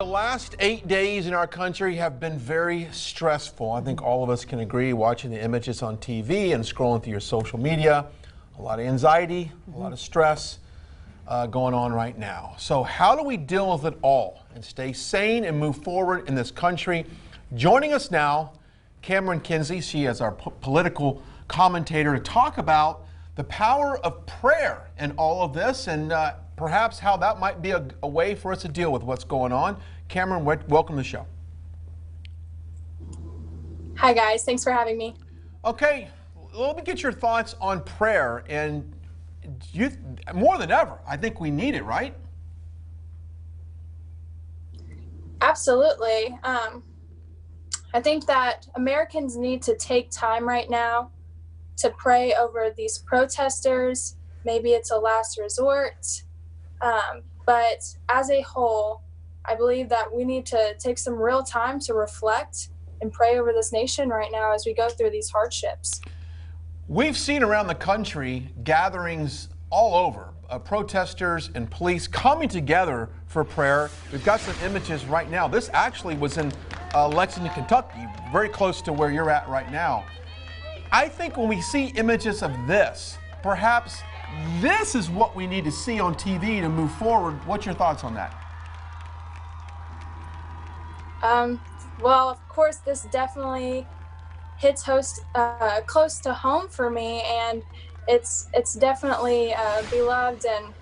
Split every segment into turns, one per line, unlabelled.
The last 8 days in our country have been very stressful. I think all of us can agree, watching the images on TV and scrolling through your social media. A lot of anxiety, a lot of stress going on right now. So how do we deal with it all and stay sane and move forward in this country? Joining us now, Camryn Kinsey. She is our political commentator to talk about the power of prayer in all of this and perhaps how that might be a way for us to deal with what's going on. Camryn, welcome to the show.
Hi guys, thanks for having me.
Okay, let me get your thoughts on prayer. And more than ever, I think we need it, right?
Absolutely. I think that Americans need to take time right now to pray over these protesters. Maybe it's a last resort. But as a whole, I believe that we need to take some real time to reflect and pray over this nation right now as we go through these hardships.
We've seen around the country gatherings all over, protesters and police coming together for prayer. We've got some images right now. This actually was in Lexington, Kentucky, very close to where you're at right now. I think when we see images of this, perhaps this is what we need to see on TV to move forward. What's your thoughts on that?
Well, of course, this definitely hits close to home for me, and it's definitely beloved, and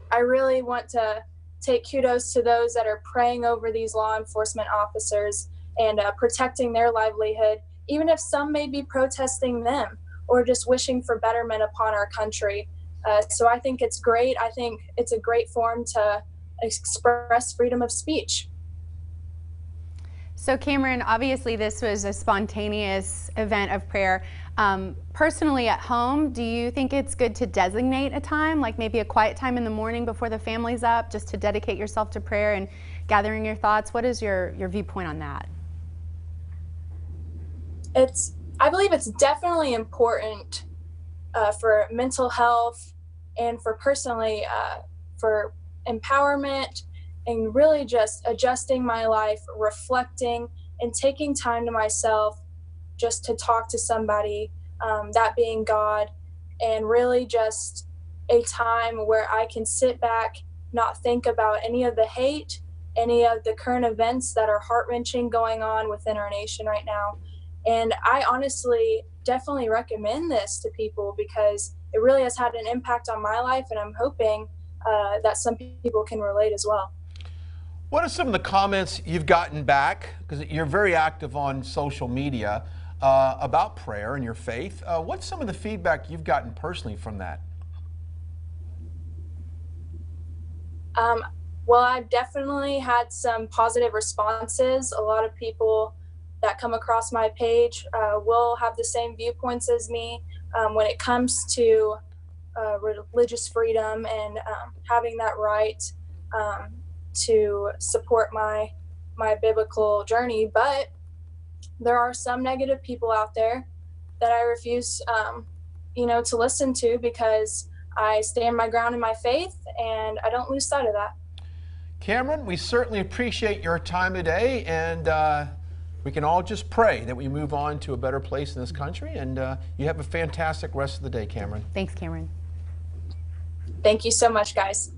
I really want to take kudos to those that are praying over these law enforcement officers and protecting their livelihood, even if some may be protesting them or just wishing for betterment upon our country. So I think it's great. I think it's a great form to express freedom of speech.
So Camryn, obviously this was a spontaneous event of prayer. Personally at home, do you think it's good to designate a time, like maybe a quiet time in the morning before the family's up, just to dedicate yourself to prayer and gathering your thoughts? What is your viewpoint on that?
I believe it's definitely important for mental health and for personally, for empowerment and really just adjusting my life, reflecting and taking time to myself just to talk to somebody, that being God, and really just a time where I can sit back, not think about any of the hate, any of the current events that are heart-wrenching going on within our nation right now. And I honestly definitely recommend this to people because it really has had an impact on my life, and I'm hoping that some people can relate as well.
What are some of the comments you've gotten back, because you're very active on social media, about prayer and your faith? What's some of the feedback you've gotten personally from that?
Well, I've definitely had some positive responses. A lot of people that come across my page will have the same viewpoints as me when it comes to religious freedom and having that right to support my biblical journey. But there are some negative people out there that I refuse to listen to, because I stand my ground in my faith and I don't lose sight of that.
Camryn, we certainly appreciate your time today, and we can all just pray that we move on to a better place in this country, and you have a fantastic rest of the day, Camryn.
Thanks, Camryn.
Thank you so much, guys.